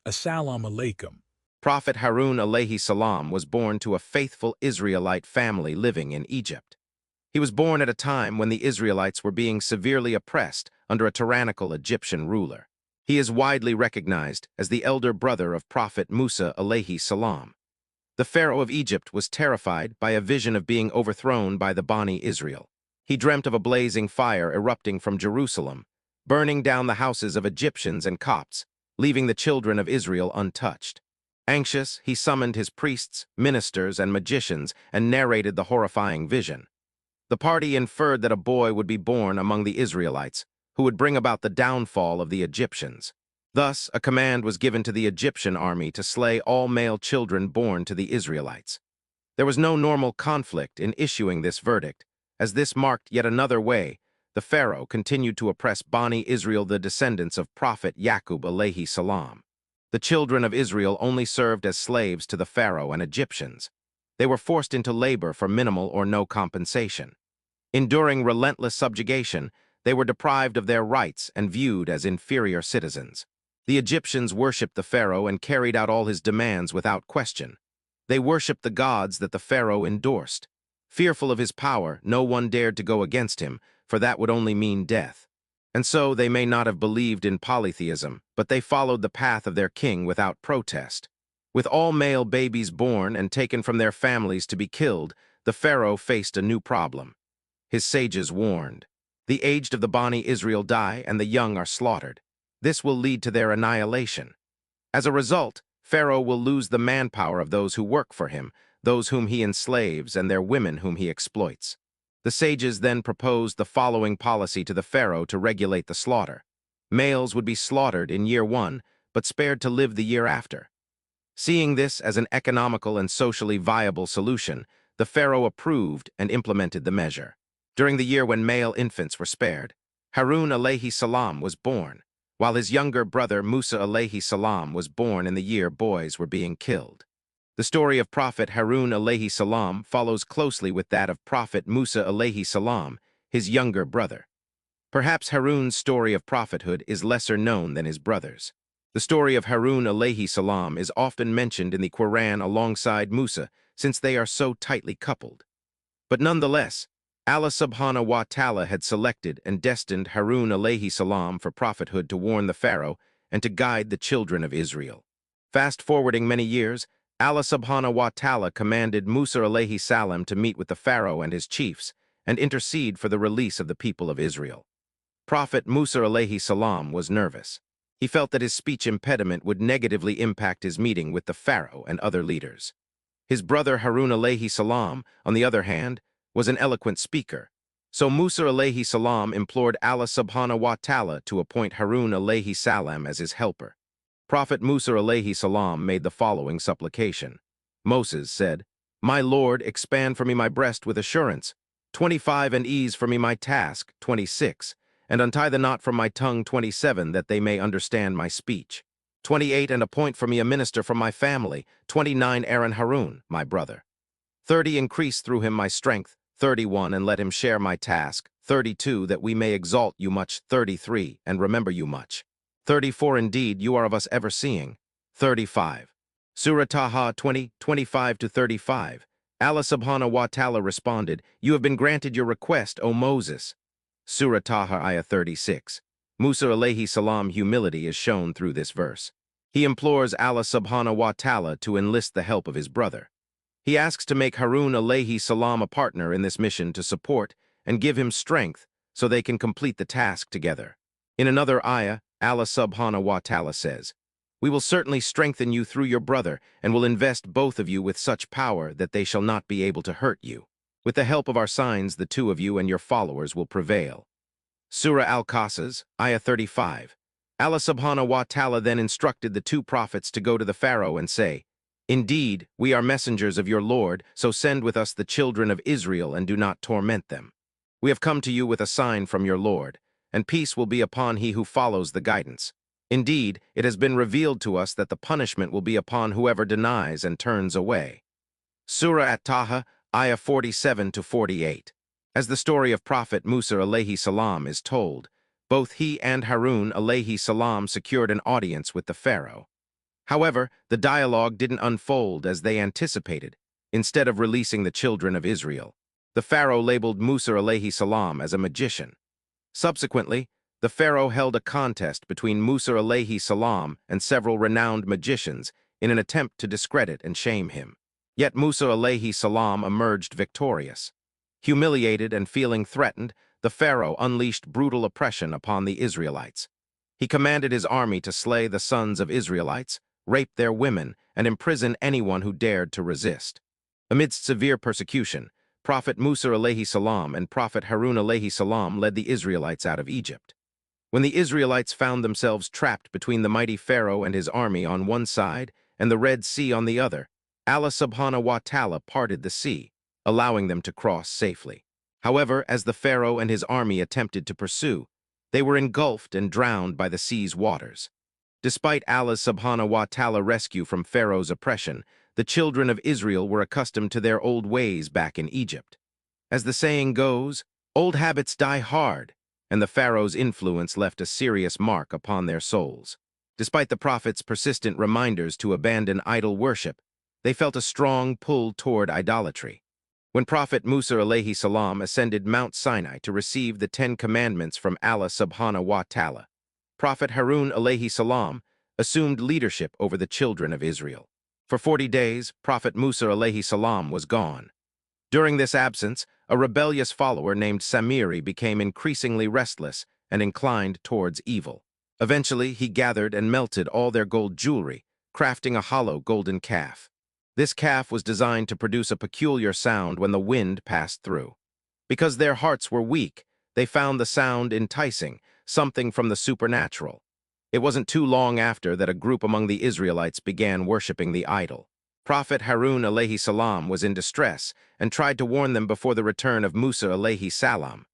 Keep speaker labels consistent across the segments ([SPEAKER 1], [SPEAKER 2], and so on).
[SPEAKER 1] Assalamu alaikum.
[SPEAKER 2] Prophet Hārūn alayhi salam was born to a faithful Israelite family living in Egypt. He was born at a time when the Israelites were being severely oppressed under a tyrannical Egyptian ruler. He is widely recognized as the elder brother of Prophet Mūsā alayhi salam. The Pharaoh of Egypt was terrified by a vision of being overthrown by the Bani Israel. He dreamt of a blazing fire erupting from Jerusalem, burning down the houses of Egyptians and Copts, leaving the children of Israel untouched. Anxious, he summoned his priests, ministers, and magicians and narrated the horrifying vision. The party inferred that a boy would be born among the Israelites, who would bring about the downfall of the Egyptians. Thus, a command was given to the Egyptian army to slay all male children born to the Israelites. There was no normal conflict in issuing this verdict, as this marked yet another way the Pharaoh continued to oppress Bani Israel, the descendants of Prophet Yaqub alayhi salam. The children of Israel only served as slaves to the Pharaoh and Egyptians. They were forced into labor for minimal or no compensation. Enduring relentless subjugation, they were deprived of their rights and viewed as inferior citizens. The Egyptians worshipped the Pharaoh and carried out all his demands without question. They worshipped the gods that the Pharaoh endorsed. Fearful of his power, no one dared to go against him, for that would only mean death. And so they may not have believed in polytheism, but they followed the path of their king without protest. With all male babies born and taken from their families to be killed, the Pharaoh faced a new problem. His sages warned, "The aged of the Bani Israel die and the young are slaughtered. This will lead to their annihilation. As a result, Pharaoh will lose the manpower of those who work for him, those whom he enslaves, and their women whom he exploits." The sages then proposed the following policy to the Pharaoh to regulate the slaughter. Males would be slaughtered in year 1, but spared to live the year after. Seeing this as an economical and socially viable solution, the Pharaoh approved and implemented the measure. During the year when male infants were spared, Harun alayhi salam was born, while his younger brother Musa alayhi salam was born in the year boys were being killed. The story of Prophet Hārūn alayhi salam follows closely with that of Prophet Mūsā alayhi salam, his younger brother. Perhaps Harun's story of prophethood is lesser known than his brother's. The story of Hārūn alayhi salam is often mentioned in the Quran alongside Musa, since they are so tightly coupled. But nonetheless, Allah subhanahu wa ta'ala had selected and destined Hārūn alayhi salam for prophethood to warn the Pharaoh and to guide the children of Israel. Fast-forwarding many years, Allah subhanahu wa ta'ala commanded Musa alayhi salam to meet with the Pharaoh and his chiefs and intercede for the release of the people of Israel. Prophet Musa alayhi salam was nervous. He felt that his speech impediment would negatively impact his meeting with the Pharaoh and other leaders. His brother Hārūn alayhi salam, on the other hand, was an eloquent speaker. So Musa alayhi salam implored Allah subhanahu wa ta'ala to appoint Hārūn alayhi salam as his helper. Prophet Musa alayhi salam made the following supplication. Moses said, "My Lord, expand for me my breast with assurance. 25 and ease for me my task, 26, and untie the knot from my tongue, 27, that they may understand my speech. 28, and appoint for me a minister from my family, 29, Aaron Harun, my brother. 30, increase through him my strength, 31, and let him share my task, 32, that we may exalt you much, 33, and remember you much. 34, indeed, you are of us ever seeing. 35. Surah Taha 20, 25-35. Allah subhanahu wa ta'ala responded, "You have been granted your request, O Moses." Surah Taha ayah 36. Musa alayhi salam humility is shown through this verse. He implores Allah subhanahu wa ta'ala to enlist the help of his brother. He asks to make Hārūn alayhi salam a partner in this mission to support and give him strength so they can complete the task together. In another ayah, Allah subhanahu wa ta'ala says, "We will certainly strengthen you through your brother and will invest both of you with such power that they shall not be able to hurt you. With the help of our signs, the two of you and your followers will prevail." Surah Al-Qasas, ayah 35. Allah subhanahu wa ta'ala then instructed the two prophets to go to the Pharaoh and say, "Indeed, we are messengers of your Lord, so send with us the children of Israel and do not torment them. We have come to you with a sign from your Lord, and peace will be upon he who follows the guidance. Indeed, it has been revealed to us that the punishment will be upon whoever denies and turns away." Surah At-Taha, ayah 47-48. As the story of Prophet Musa alayhi salam is told, both he and Hārūn alayhi salam secured an audience with the Pharaoh. However, the dialogue didn't unfold as they anticipated. Instead of releasing the children of Israel, the Pharaoh labeled Musa alayhi salam as a magician. Subsequently, the Pharaoh held a contest between Musa alayhi salam and several renowned magicians in an attempt to discredit and shame him. Yet Musa alayhi salam emerged victorious. Humiliated and feeling threatened, the Pharaoh unleashed brutal oppression upon the Israelites. He commanded his army to slay the sons of Israelites, rape their women, and imprison anyone who dared to resist. Amidst severe persecution, Prophet Mūsā alayhi salam and Prophet Hārūn alayhi salam led the Israelites out of Egypt. When the Israelites found themselves trapped between the mighty Pharaoh and his army on one side and the Red Sea on the other, Allah subhanahu wa ta'ala parted the sea, allowing them to cross safely. However, as the Pharaoh and his army attempted to pursue, they were engulfed and drowned by the sea's waters. Despite Allah's subhanahu wa ta'ala rescue from Pharaoh's oppression, the children of Israel were accustomed to their old ways back in Egypt. As the saying goes, old habits die hard, and the Pharaoh's influence left a serious mark upon their souls. Despite the prophet's persistent reminders to abandon idol worship, they felt a strong pull toward idolatry. When Prophet Mūsā alayhi salam ascended Mount Sinai to receive the 10 Commandments from Allah subhanahu wa ta'ala, Prophet Hārūn alayhi salam assumed leadership over the children of Israel. For 40 days, Prophet Mūsā alayhi salam was gone. During this absence, a rebellious follower named Samiri became increasingly restless and inclined towards evil. Eventually, he gathered and melted all their gold jewelry, crafting a hollow golden calf. This calf was designed to produce a peculiar sound when the wind passed through. Because their hearts were weak, they found the sound enticing, something from the supernatural. It wasn't too long after that a group among the Israelites began worshipping the idol. Prophet Hārūn alayhi salam was in distress and tried to warn them before the return of Musa alayhi salam.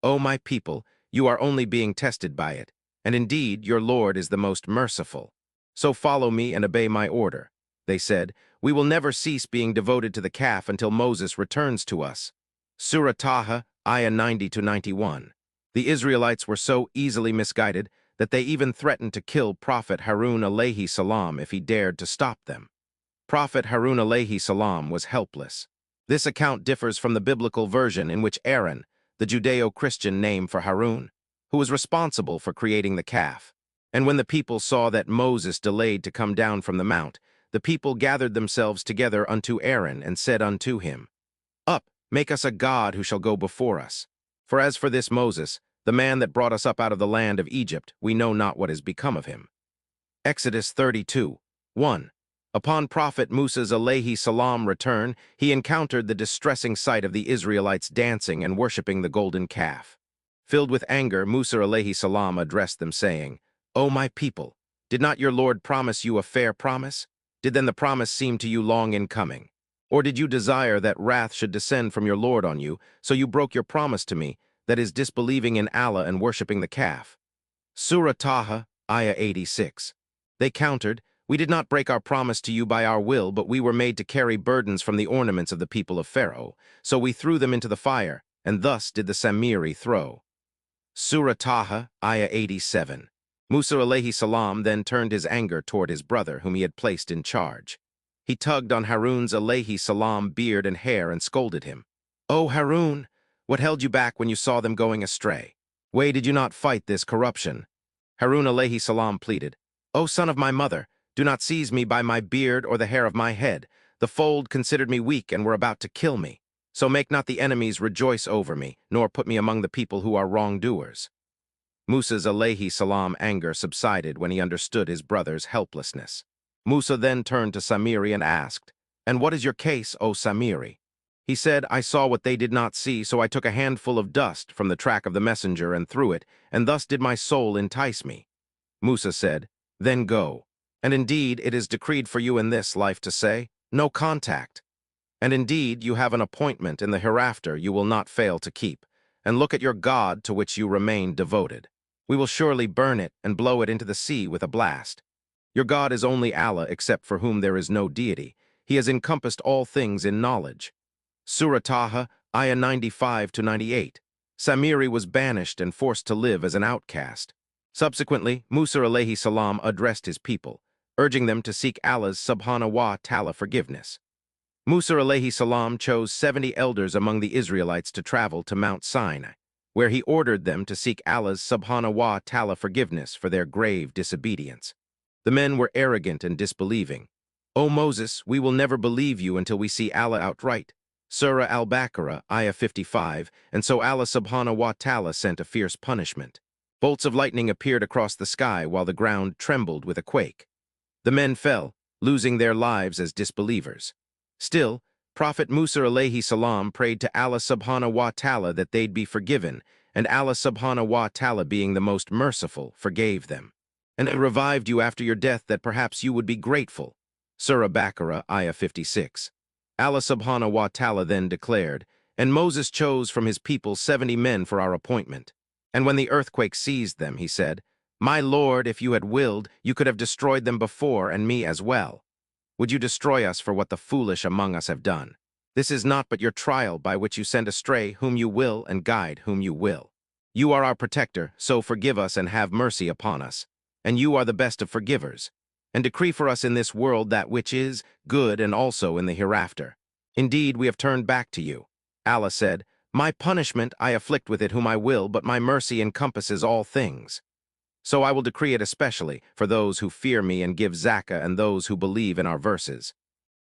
[SPEAKER 2] "O my people, you are only being tested by it, and indeed your Lord is the most merciful. So follow me and obey my order." They said, "We will never cease being devoted to the calf until Moses returns to us." Surah Taha, ayah 90-91. The Israelites were so easily misguided that they even threatened to kill Prophet Hārūn alayhi salam if he dared to stop them. Prophet Hārūn alayhi salam was helpless. This account differs from the biblical version in which Aaron, the Judeo-Christian name for Harun, who was responsible for creating the calf. And when the people saw that Moses delayed to come down from the mount, the people gathered themselves together unto Aaron and said unto him, "Up, make us a god who shall go before us. For as for this Moses, the man that brought us up out of the land of Egypt, we know not what has become of him." Exodus 32:1. Upon Prophet Mūsā's alayhi salam return, he encountered the distressing sight of the Israelites dancing and worshipping the golden calf. Filled with anger, Mūsā alayhi salam addressed them, saying, "O my people, did not your Lord promise you a fair promise? Did then the promise seem to you long in coming? Or did you desire that wrath should descend from your Lord on you, so you broke your promise to me, that is, disbelieving in Allah and worshipping the calf?" Surah Taha, ayah 86. They countered, "We did not break our promise to you by our will, but we were made to carry burdens from the ornaments of the people of Pharaoh. So we threw them into the fire, and thus did the Samiri throw." Surah Taha, ayah 87. Mūsā alayhi salam then turned his anger toward his brother, whom he had placed in charge. He tugged on Harun's alayhi salam beard and hair and scolded him. "O Harun, what held you back when you saw them going astray? Why did you not fight this corruption?" Harun alayhi salam pleaded, "O son of my mother, do not seize me by my beard or the hair of my head. The fold considered me weak and were about to kill me. So make not the enemies rejoice over me, nor put me among the people who are wrongdoers." Musa's alayhi salam anger subsided when he understood his brother's helplessness. Musa then turned to Samiri and asked, "And what is your case, O Samiri?" He said, "I saw what they did not see, so I took a handful of dust from the track of the messenger and threw it, and thus did my soul entice me." Musa said, "Then go. And indeed, it is decreed for you in this life to say, 'No contact.' And indeed, you have an appointment in the hereafter you will not fail to keep. And look at your God to which you remain devoted. We will surely burn it and blow it into the sea with a blast. Your God is only Allah, except for whom there is no deity. He has encompassed all things in knowledge." Surah Taha, ayah 95-98. Samiri was banished and forced to live as an outcast. Subsequently, Musa alayhi salam addressed his people, urging them to seek Allah's subhanahu wa ta'ala forgiveness. Musa alayhi salam chose 70 elders among the Israelites to travel to Mount Sinai, where he ordered them to seek Allah's subhanahu wa ta'ala forgiveness for their grave disobedience. The men were arrogant and disbelieving. "O Moses, we will never believe you until we see Allah outright." Surah Al-Baqarah, Ayah 55, and so Allah subhanahu wa ta'ala sent a fierce punishment. Bolts of lightning appeared across the sky while the ground trembled with a quake. The men fell, losing their lives as disbelievers. Still, Prophet Mūsā alayhi salam prayed to Allah subhanahu wa ta'ala that they'd be forgiven, and Allah subhanahu wa ta'ala, being the most merciful, forgave them. "And I revived you after your death that perhaps you would be grateful." Surah Baqarah, Ayah 56. Allah subhanahu wa ta'ala then declared, "And Moses chose from his people 70 men for our appointment. And when the earthquake seized them, he said, 'My Lord, if you had willed, you could have destroyed them before and me as well. Would you destroy us for what the foolish among us have done? This is not but your trial by which you send astray whom you will and guide whom you will. You are our protector, so forgive us and have mercy upon us. And you are the best of forgivers. And decree for us in this world that which is good and also in the hereafter. Indeed, we have turned back to you." Allah said, "My punishment I afflict with it whom I will, but my mercy encompasses all things. So I will decree it especially for those who fear me and give zakah and those who believe in our verses.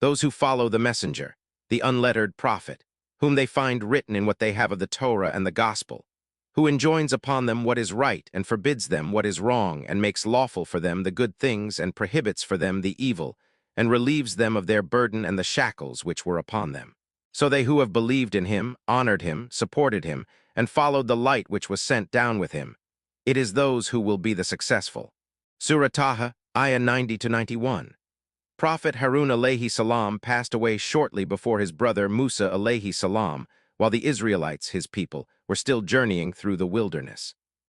[SPEAKER 2] Those who follow the messenger, the unlettered prophet, whom they find written in what they have of the Torah and the gospel, who enjoins upon them what is right and forbids them what is wrong and makes lawful for them the good things and prohibits for them the evil and relieves them of their burden and the shackles which were upon them. So they who have believed in him, honored him, supported him, and followed the light which was sent down with him. It is those who will be the successful." Surah Taha, Ayah 90-91. Prophet Hārūn alayhi salam passed away shortly before his brother Musa alayhi salam, while the Israelites, his people, were still journeying through the wilderness.